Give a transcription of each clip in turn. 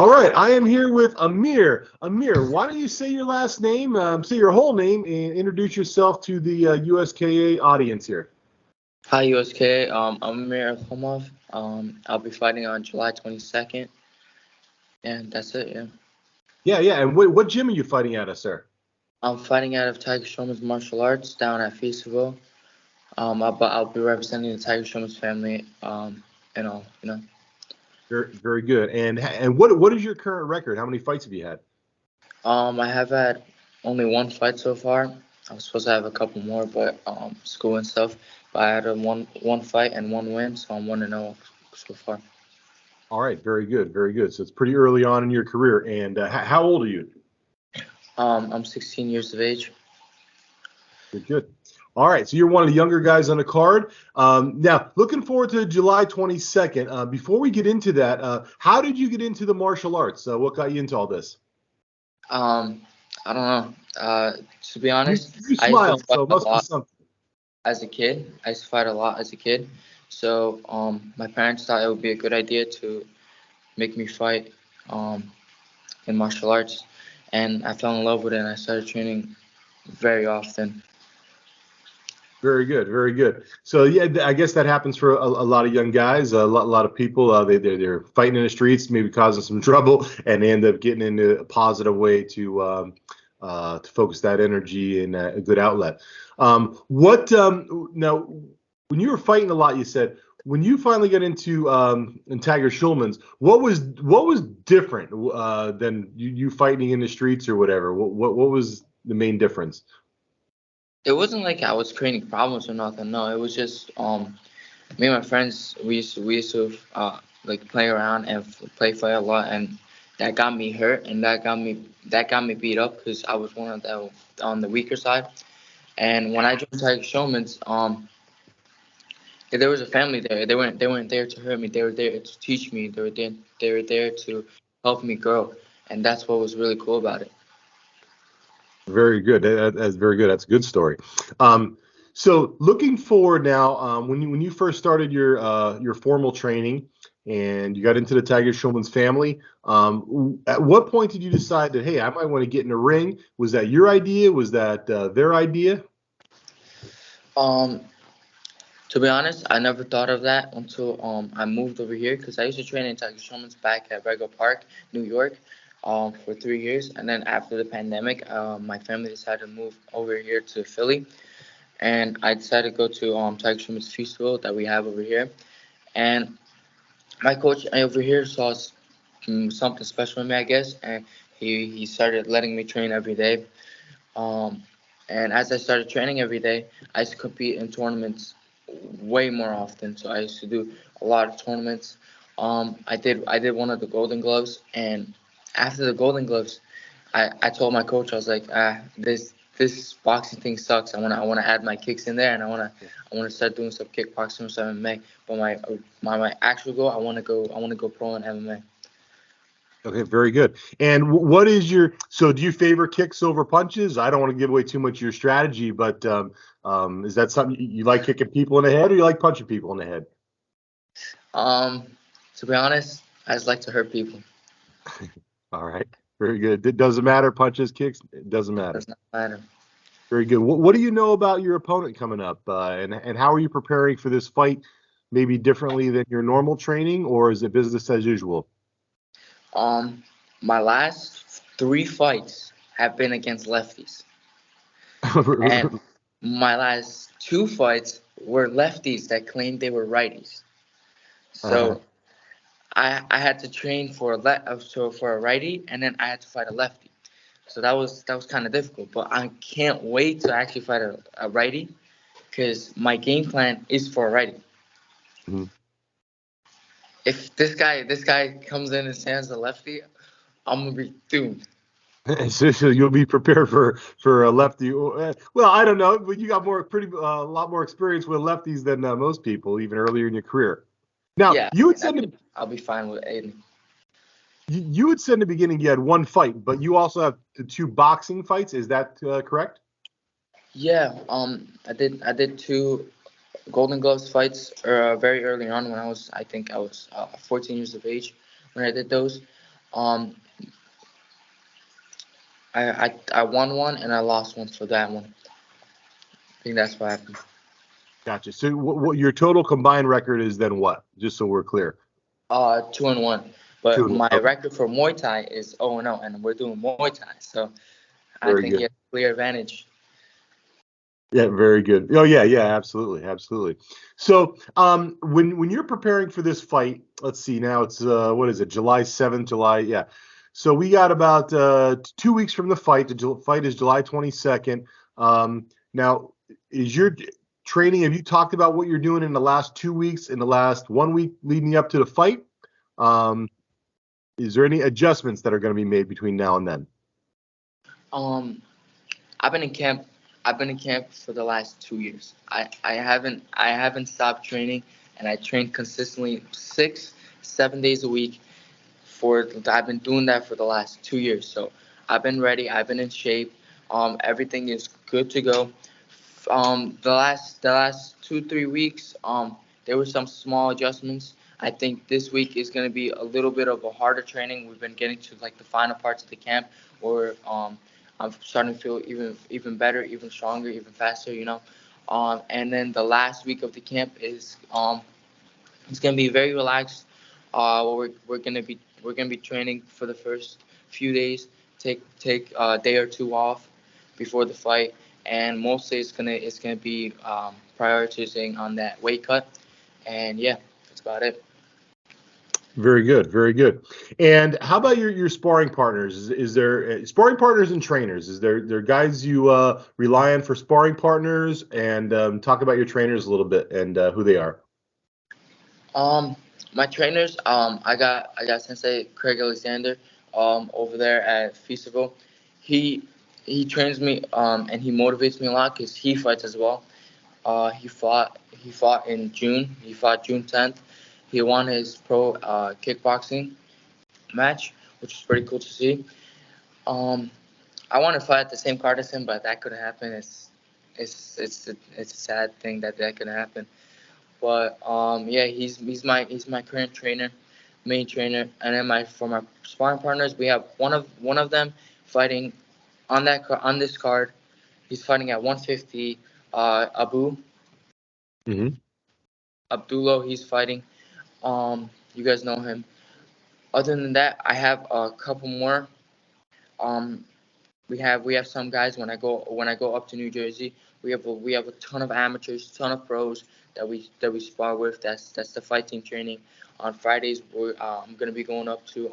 All right, I am here with Amir. Amir, why don't you say your last name, say your whole name, and introduce yourself to the USKA audience here. Hi, USKA. I'm Amir. I'll be fighting on July 22nd, and that's it. Yeah, Yeah, and what gym are you fighting at, sir? I'm fighting out of Tiger Showman's martial arts down at Feasterville. I'll be representing the Tiger Showman's family. And all, you know. Very good. And what is your current record? How many fights have you had? I have had only one fight so far. I was supposed to have a couple more, but school and stuff. But I had a one fight and one win, so I'm 1-0 so far. All right, very good, very good. So it's pretty early on in your career. And how old are you? I'm 16 years of age. Good. All right, so you're one of the younger guys on the card. Now, looking forward to July 22nd. Before we get into that, how did you get into the martial arts? What got you into all this? I don't know. To be honest, You I used to smiled, fight so it a must be lot something. as a kid. I used to fight a lot as a kid. So my parents thought it would be a good idea to make me fight in martial arts, and I fell in love with it, and I started training very often. Very good, very good. So yeah, I guess that happens for a lot of young guys, a lot of people. They're fighting in the streets, maybe causing some trouble, and they end up getting into a positive way to focus that energy in a good outlet. Now, when you were fighting a lot, you said when you finally got into in Tiger Schulman's, what was different than you fighting in the streets or whatever? What was the main difference? It wasn't like I was creating problems or nothing. No, it was just me and my friends. We used to like play around and play fight a lot, and that got me hurt, and that got me beat up because I was one of the on the weaker side. And when I joined Tiger Showman's, there was a family there. They weren't there to hurt me. They were there to teach me. They were there to help me grow, and that's what was really cool about it. Very good. That's very good. That's a good story. So looking forward now, when you first started your formal training and you got into the Tiger Schulman's family, at what point did you decide that, hey, I might want to get in the ring? Was that your idea? Was that their idea? Um, to be honest, I never thought of that until I moved over here because I used to train in Tiger Showman's back at Rego Park, New York, for 3 years, and then after the pandemic, my family decided to move over here to Philly, and I decided to go to Tiger Showman's Festival that we have over here, and my coach over here saw something special in me, I guess, and he started letting me train every day. Um, and as I started training every day, I used to compete in tournaments way more often. So I used to do a lot of tournaments. I did one of the Golden Gloves, and after the Golden Gloves, I told my coach, I was like, this boxing thing sucks. I wanna add my kicks in there, and I wanna start doing some kickboxing or some MMA. But my actual goal, I wanna go pro in MMA. Okay, very good. And what is so do you favor kicks over punches? I don't want to give away too much of your strategy, but is that something you like, kicking people in the head, or you like punching people in the head? Um, to be honest, I just like to hurt people. All right, very good. It doesn't matter, punches, kicks, it doesn't matter. Does not matter. Very good. What do you know about your opponent coming up, and how are you preparing for this fight? Maybe differently than your normal training, or is it business as usual? Um, my last three fights have been against lefties, and my last two fights were lefties that claimed they were righties. Uh, So I had to train for a righty, and then I had to fight a lefty. So that was kind of difficult. But I can't wait to actually fight a righty because my game plan is for a righty. mhm. If this guy comes in and stands a lefty, I'm gonna be doomed. So you'll be prepared for a lefty. Well, I don't know, but you got a lot more experience with lefties than most people, even earlier in your career. Now, Yeah, you had I said think I'll be fine with Aiden. you had said in the beginning you had one fight, but you also have the two boxing fights. Is that correct? Yeah, I did two Golden Gloves fights very early on when I think I was 14 years of age when I did those. Um, I won one and I lost one for that one. I think that's what happened. Gotcha. So what your total combined record is then what? Just so we're clear. 2-1. But 2-1. my Okay. record for Muay Thai is 0-0, and we're doing Muay Thai, so I Very think he good. has a clear advantage. Yeah, very good. Oh yeah, yeah, absolutely, absolutely. So, when you're preparing for this fight, let's see. Now it's what is it? July 7th, July. Yeah. So we got about 2 weeks from the fight. The fight is July 22nd. Now, is your training? Have you talked about what you're doing in the last 2 weeks, in the last 1 week leading up to the fight? Um, is there any adjustments that are going to be made between now and then? Um, I've been in camp. I've been in camp for the last 2 years. I haven't stopped training, and I train consistently 6, 7 days a week. I've been doing that for the last 2 years. So I've been ready. I've been in shape. Everything is good to go. The last 2 3 weeks, there were some small adjustments. I think this week is going to be a little bit of a harder training. We've been getting to like the final parts of the camp where I'm starting to feel even better, even stronger, even faster. And then the last week of the camp is it's gonna be very relaxed. We're gonna be training for the first few days. Take a day or two off before the fight, and mostly it's gonna be prioritizing on that weight cut. And yeah, that's about it. Very good, very good. And how about your sparring partners? Is there sparring partners and trainers? Is there guys you rely on for sparring partners? And talk about your trainers a little bit and who they are. Um, my trainers, I got Sensei Craig Alexander, over there at Feasterville. He he trains me, and he motivates me a lot because he fights as well. He fought in June. He fought June 10th. He won his pro kickboxing match, which was pretty cool to see. Um, I want to fight at the same card as him, but that couldn't happen. It's a sad thing that couldn't happen. But yeah, he's my current trainer, main trainer, and then my sparring partners, we have one of them fighting on this card. He's fighting at 150. Hmm. Abdullah, he's fighting. You guys know him. Other than that, I have a couple more. Um, we have some guys when I go up to New Jersey. We have a ton of amateurs, ton of pros that we spar with. That's the fight team training. On Fridays, I'm gonna be going up to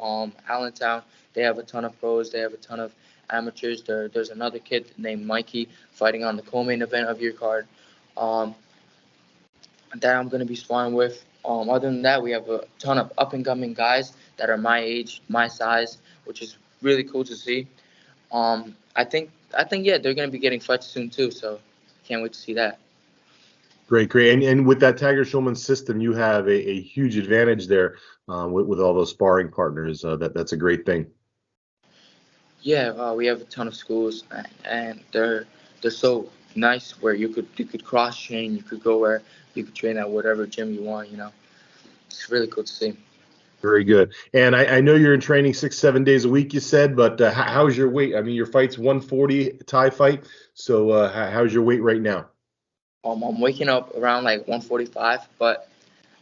Allentown. They have a ton of pros. They have a ton of amateurs. There's another kid named Mikey fighting on the co-main event of your card. Um, that I'm gonna be sparring with. Other than that, we have a ton of up and coming guys that are my age, my size, which is really cool to see. I think yeah, they're gonna be getting fights soon too, so can't wait to see that. Great, great. And with that Tiger Schulman system, you have a huge advantage there with all those sparring partners. That's a great thing. Yeah, we have a ton of schools, and they're so nice where you could cross train, you could go where you could train at whatever gym you want. It's really cool to see. Very good. And I know you're in training 6, 7 days a week, you said, but how's your weight? I mean, your fight's 140 Thai fight. So how's your weight right now? I'm waking up around like 145, but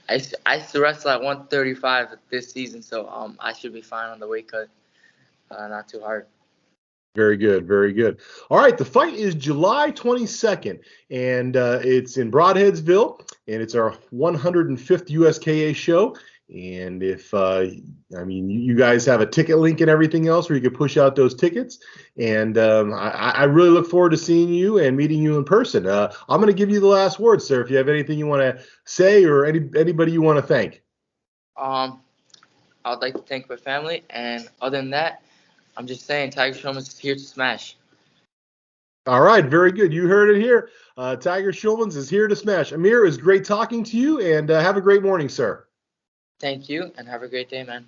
I used to wrestle at 135 this season, so I should be fine on the weight cut. Not too hard. Very good, very good. All right, the fight is July 22nd, and it's in Broadheadsville, and it's our 105th USKA show. And if I mean, you guys have a ticket link and everything else where you can push out those tickets. And I really look forward to seeing you and meeting you in person. I'm going to give you the last word, sir. If you have anything you want to say or anybody you want to thank. Um, I'd like to thank my family, and other than that, I'm just saying Tiger Showman is here to smash. All right, very good. You heard it here. Tiger Schulmans is here to smash. Amir, it was great talking to you, and have a great morning, sir. Thank you, and have a great day, man.